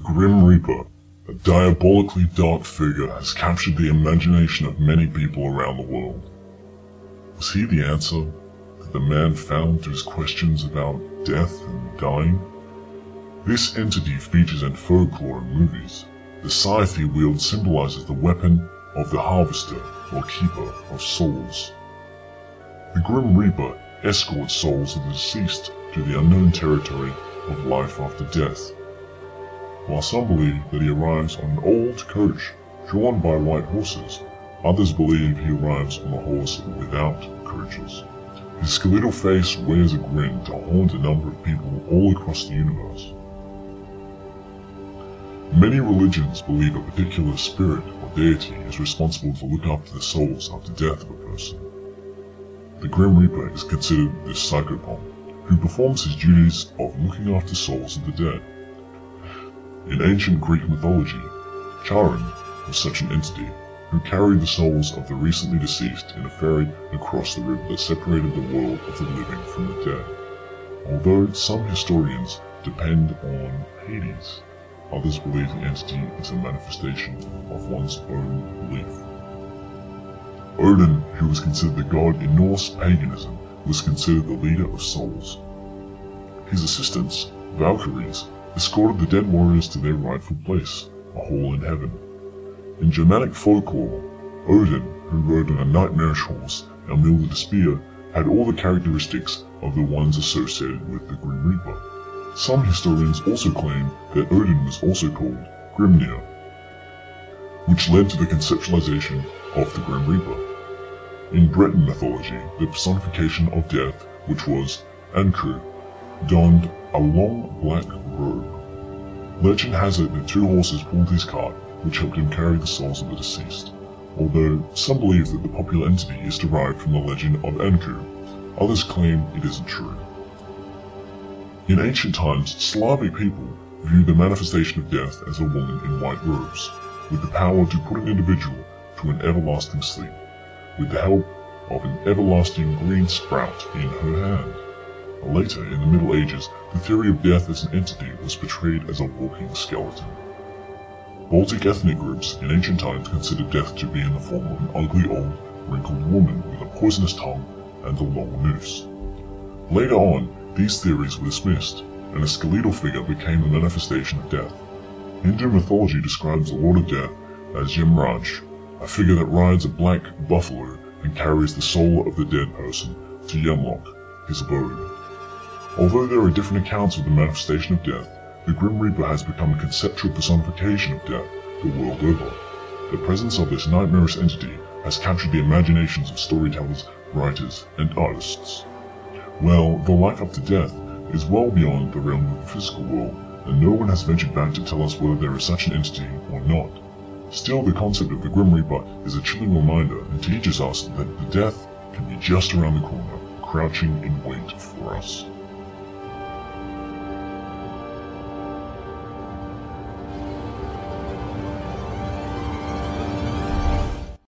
Grim Reaper, a diabolically dark figure, has captured the imagination of many people around the world. Was he the answer that the man found to his questions about death and dying? This entity features in folklore and movies. The scythe he wields symbolizes the weapon of the harvester or keeper of souls. The Grim Reaper escorts souls of the deceased to the unknown territory of life after death. While some believe that he arrives on an old coach drawn by white horses, others believe he arrives on a horse without coaches. His skeletal face wears a grin to haunt a number of people all across the universe. Many religions believe a particular spirit or deity is responsible to look after the souls after death of a person. The Grim Reaper is considered the psychopomp, who performs his duties of looking after souls of the dead. In ancient Greek mythology, Charon was such an entity who carried the souls of the recently deceased in a ferry across the river that separated the world of the living from the dead. Although some historians depend on Hades, others believe the entity is a manifestation of one's own belief. Odin, who was considered the god in Norse paganism, was considered the leader of souls. His assistants, Valkyries, escorted the dead warriors to their rightful place, a hall in heaven. In Germanic folklore, Odin, who rode on a nightmarish horse and wielded a spear, had all the characteristics of the ones associated with the Grim Reaper. Some historians also claim that Odin was also called Grimnir, which led to the conceptualization of the Grim Reaper. In Breton mythology, the personification of death, which was Anku, donned a long black robe. Legend has it that two horses pulled his cart, which helped him carry the souls of the deceased. Although some believe that the popular entity is derived from the legend of Anku, others claim it isn't true. In ancient times, Slavic people viewed the manifestation of death as a woman in white robes, with the power to put an individual to an everlasting sleep, with the help of an everlasting green sprout in her hand. Later, in the Middle Ages, the theory of death as an entity was portrayed as a walking skeleton. Baltic ethnic groups in ancient times considered death to be in the form of an ugly old, wrinkled woman with a poisonous tongue and a long noose. Later on, these theories were dismissed, and a skeletal figure became a manifestation of death. Hindu mythology describes the Lord of Death as Yamraj, a figure that rides a black buffalo and carries the soul of the dead person to Yamlok, his abode. Although there are different accounts of the manifestation of death, the Grim Reaper has become a conceptual personification of death the world over. The presence of this nightmarish entity has captured the imaginations of storytellers, writers, and artists. Well, the life after death is well beyond the realm of the physical world, and no one has ventured back to tell us whether there is such an entity or not. Still, the concept of the Grim Reaper is a chilling reminder and teaches us that the death can be just around the corner, crouching in wait for us.